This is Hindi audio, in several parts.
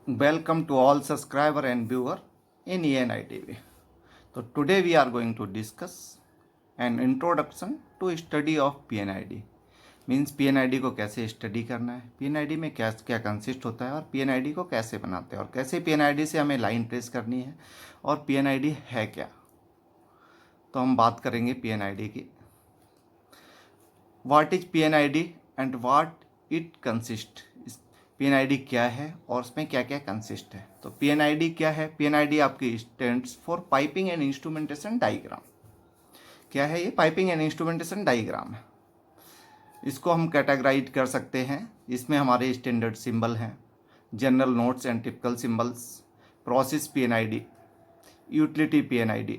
Welcome to all subscriber and viewer in ENI TV. So today we are going to discuss an introduction to study of PNID. Means PNID को कैसे स्टडी करना है, PNID में क्या क्या कंसिस्ट होता है और PNID को कैसे बनाते हैं और कैसे PNID से हमें लाइन ट्रेस करनी है और PNID है क्या। तो हम बात करेंगे PNID की। What is PNID and what it consist. PNID क्या है और उसमें क्या क्या कंसिस्ट है। तो PNID क्या है? PNID आपकी stands for piping and instrumentation diagram. क्या है ये? पाइपिंग एंड इंस्ट्रूमेंटेशन डायग्राम है। इसको हम कैटेगराइज कर सकते हैं। इसमें हमारे स्टैंडर्ड सिंबल हैं, general notes and typical symbols, process PNID, utility PNID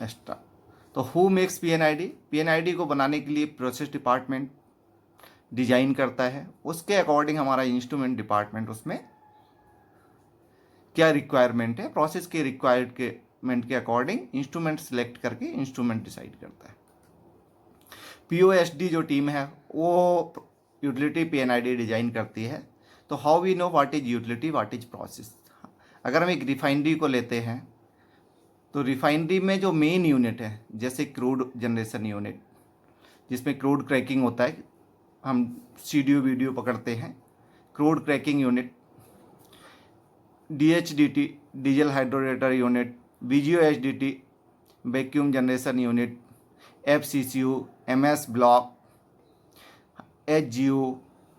extra. तो हु मेक्स PNID? PNID को बनाने के लिए प्रोसेस डिपार्टमेंट डिजाइन करता है, उसके अकॉर्डिंग हमारा इंस्ट्रूमेंट डिपार्टमेंट उसमें क्या रिक्वायरमेंट है, प्रोसेस के रिक्वायरमेंट के अकॉर्डिंग इंस्ट्रूमेंट सेलेक्ट करके इंस्ट्रूमेंट डिसाइड करता है। POSD जो टीम है वो यूटिलिटी PNID डिजाइन करती है। तो how we know what is utility, what is process. अगर हम एक रिफाइनरी को लेते हैं तो रिफाइनरी में जो मेन यूनिट है, जैसे क्रूड जनरेशन यूनिट जिसमें क्रूड क्रैकिंग होता है, हम CDU वीडियो पकड़ते हैं, crude cracking unit, DHDT diesel hydrotreater unit, VGO-HDT vacuum generation unit, FCCU, MS block, HGU,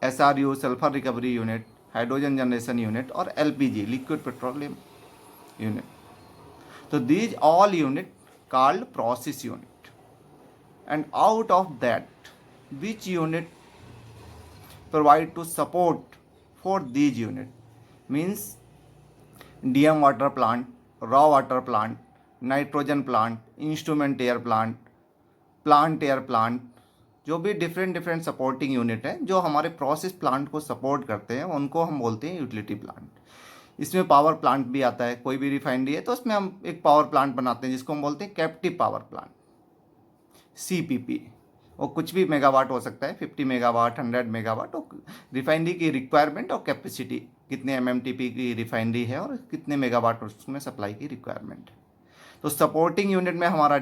SRU sulphur recovery unit, hydrogen generation unit और LPG लिक्विड पेट्रोलियम यूनिट। तो these all unit called process unit, and out of that which unit provide to support for these unit means DM water plant, raw water plant, nitrogen plant, instrument air plant, plant air plant, जो भी डिफरेंट सपोर्टिंग यूनिट है जो हमारे प्रोसेस प्लांट को सपोर्ट करते हैं उनको हम बोलते हैं यूटिलिटी प्लांट। इसमें पावर प्लांट भी आता है, कोई भी रिफाइनरी है तो उसमें हम एक पावर प्लांट बनाते हैं जिसको हम बोलते हैं कैप्टिव पावर प्लांट, CPP। वो कुछ भी मेगावाट हो सकता है, 50 मेगावाट, 100 मेगावाट। और रिफाइनरी की रिक्वायरमेंट और कैपेसिटी, कितने MMTP की रिफाइनरी है और कितने मेगावाट उसमें सप्लाई की रिक्वायरमेंट है। तो सपोर्टिंग यूनिट में हमारा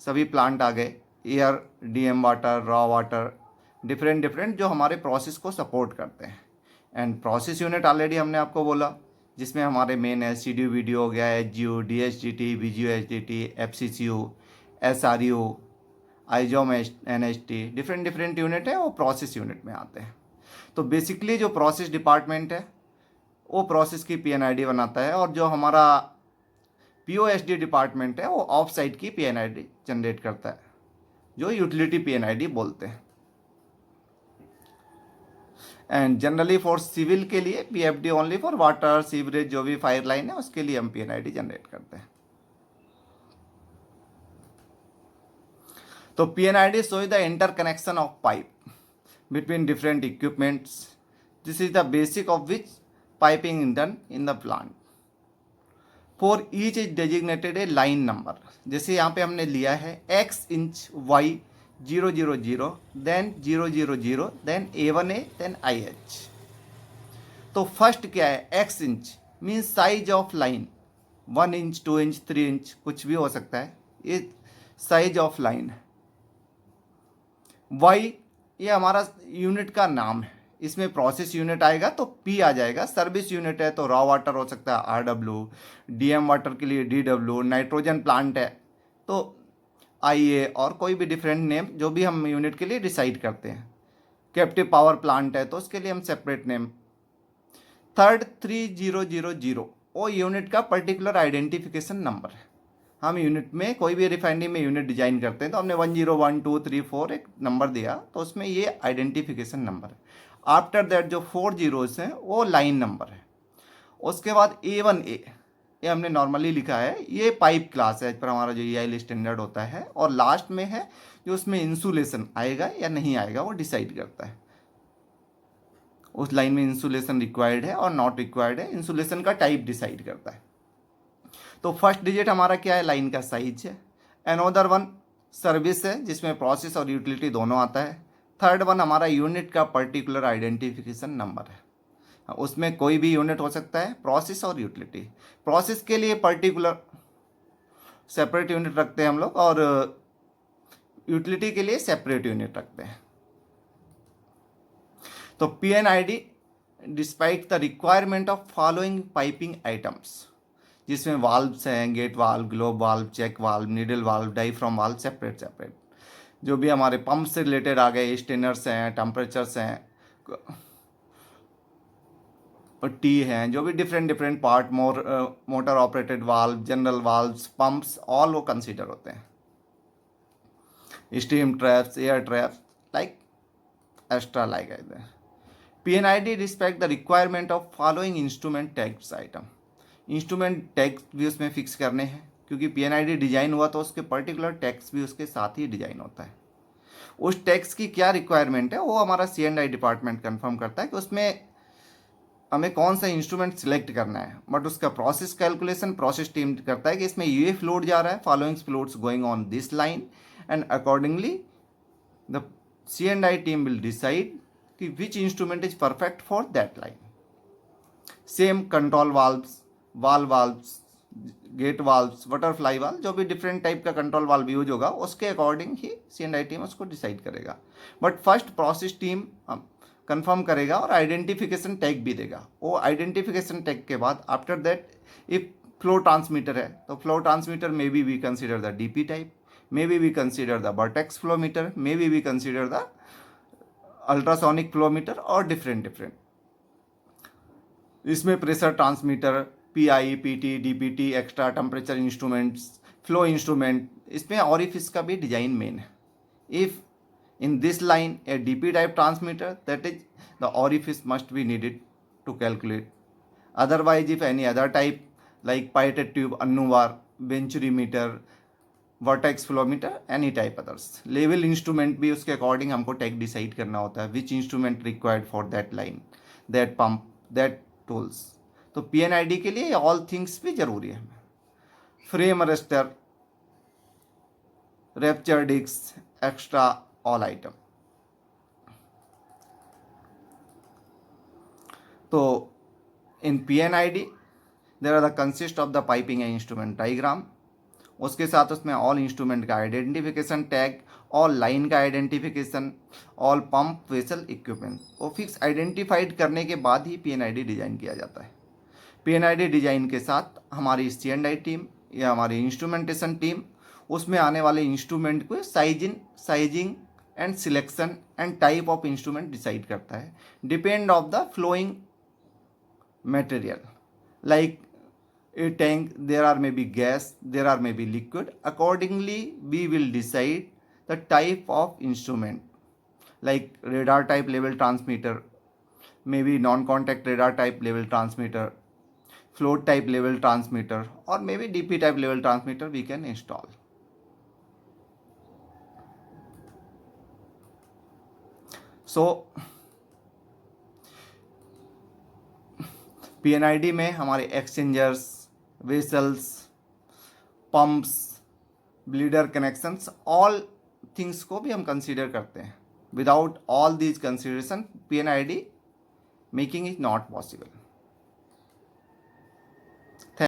सभी प्लांट आ गए, air, DM water, raw water, different जो हमारे प्रोसेस को सपोर्ट करते हैं। एंड प्रोसेस यूनिट ऑलरेडी हमने आपको बोला जिसमें हमारे मेन है CDU वीडियो हो गया, HGU, DHDT, VGO-HDT, FCCU, SRU, आइजोम NHT, different unit है वो प्रोसेस यूनिट में आते हैं। तो बेसिकली जो प्रोसेस डिपार्टमेंट है वो प्रोसेस की PNID बनाता है और जो हमारा POSD डिपार्टमेंट है वो ऑफ साइट की PNID जनरेट करता है, जो यूटिलिटी PNID बोलते हैं। एंड जनरली फॉर सिविल के लिए PFD only for water, sewerage, जो भी फायर लाइन है उसके लिए हम PNID जनरेट करते हैं। तो PNID shows the interconnection of pipe between different equipments. This is the basic of which piping is done in the plant. For each is designated a line number. जैसे यहाँ पे हमने लिया है X inch Y 000, then 000, then A1A, then IH। तो फर्स्ट क्या है? X inch means size of line, 1 inch, 2 inch, 3 inch कुछ भी हो सकता है, ये साइज ऑफ लाइन है। Y ये हमारा यूनिट का नाम है, इसमें प्रोसेस यूनिट आएगा तो P आ जाएगा। सर्विस यूनिट है तो रॉ वाटर हो सकता है RW, DM वाटर के लिए DW, नाइट्रोजन प्लांट है तो IA और कोई भी डिफरेंट नेम जो भी हम यूनिट के लिए डिसाइड करते हैं। कैप्टिव पावर प्लांट है तो उसके लिए हम सेपरेट नेम। थर्ड 3000 वो यूनिट का पर्टिकुलर आइडेंटिफिकेशन नंबर है। हम यूनिट में कोई भी रिफाइनरी में यूनिट डिजाइन करते हैं तो हमने 10, 1, 2, 3, 4 एक नंबर दिया तो उसमें ये आइडेंटिफिकेशन नंबर है। आफ्टर दैट जो 4 जीरोस हैं वो लाइन नंबर है। उसके बाद A1A ये हमने नॉर्मली लिखा है, ये पाइप क्लास है पर हमारा जो EIL स्टैंडर्ड होता है। और लास्ट में है जो उसमें इंसुलेशन आएगा या नहीं आएगा वो डिसाइड करता है, उस लाइन में इंसुलेशन रिक्वायर्ड है और नॉट रिक्वायर्ड है, इंसुलेशन का टाइप डिसाइड करता है। तो फर्स्ट डिजिट हमारा क्या है? लाइन का साइज है। अनदर वन सर्विस है जिसमें प्रोसेस और यूटिलिटी दोनों आता है। थर्ड वन हमारा यूनिट का पर्टिकुलर आइडेंटिफिकेशन नंबर है। उसमें कोई भी यूनिट हो सकता है, प्रोसेस और यूटिलिटी। प्रोसेस के लिए पर्टिकुलर सेपरेट यूनिट रखते हैं हम लोग, और यूटिलिटी के लिए सेपरेट यूनिट रखते हैं। तो PNID despite the requirement of following piping items, जिसमें वाल्व्स हैं, gate valve, globe valve, check valve, needle valve, diaphragm valve, separate. जो भी हमारे पंप से रिलेटेड आ गए, स्टेनर्स हैं, टेम्परेचर्स हैं, टी हैं, जो भी different part, motor operated valve, general valves, pumps, all वो कंसीडर होते हैं। Steam traps, air traps, like extra like है। PNID respect the requirement of following instrument tags item. Instrument tags भी उसमें फिक्स करने हैं, क्योंकि PNID डिजाइन हुआ तो उसके पर्टिकुलर टैग्स भी उसके साथ ही डिजाइन होता है। उस टैग्स की क्या रिक्वायरमेंट है वो हमारा C&I डिपार्टमेंट कंफर्म करता है कि उसमें हमें कौन सा इंस्ट्रूमेंट सिलेक्ट करना है, बट उसका प्रोसेस कैलकुलेशन प्रोसेस टीम करता है कि इसमें ये फ्लोट जा रहा है, following floats going on this line, and accordingly the C&I team will decide कि which instrument is perfect for that line. Same control valves, valves, gate valves, butterfly valve, जो भी डिफरेंट टाइप का कंट्रोल वाल्व यूज होगा उसके अकॉर्डिंग ही C&I टीम उसको डिसाइड करेगा। But first process team confirm करेगा और आइडेंटिफिकेशन टैग भी देगा। वो आइडेंटिफिकेशन टैग के बाद after that if flow transmitter है तो flow transmitter may be we consider the DP type, may be we consider the vertex flow meter, may be we consider the ultrasonic flow meter, और डिफरेंट। इसमें pressure transmitter, PI, PT, DPT, extra temperature instruments, flow instrument, इसमें ऑरिफिस का भी डिजाइन मेन है। If in this line a DP type transmitter, that is the orifice must be needed to calculate. Otherwise if any other type like pitot tube, annuvar, venturi meter, vertex flow meter, any type others, level instrument भी उसके अकॉर्डिंग हमको टैग डिसाइड करना होता है, which instrument required for that line, that pump, that tools. तो PNID के लिए ऑल थिंग्स भी जरूरी है। Flame arrester, rupture disk, extra all item. तो इन PNID there are the consist of the piping and instrument diagram, उसके साथ उसमें ऑल इंस्ट्रूमेंट का आइडेंटिफिकेशन टैग, ऑल लाइन का identification, all pump vessel equipment, वो फिक्स आइडेंटिफाइड करने के बाद ही PNID डिजाइन किया जाता है। PNID डिजाइन के साथ हमारी C&I टीम या हमारी इंस्ट्रूमेंटेशन टीम उसमें आने वाले इंस्ट्रूमेंट को sizing and selection and type of instrument decide करता है, depend of the flowing material, like a tank there are maybe gas, there are maybe liquid, accordingly we will decide the type of instrument, like radar type level transmitter, maybe non contact radar type level transmitter, float type level transmitter, or maybe DP type level transmitter we can install. So PNID में हमारे exchangers, vessels, pumps, bleeder connections, all things को भी हम कंसीडर करते हैं। Without all these consideration PNID making is not possible.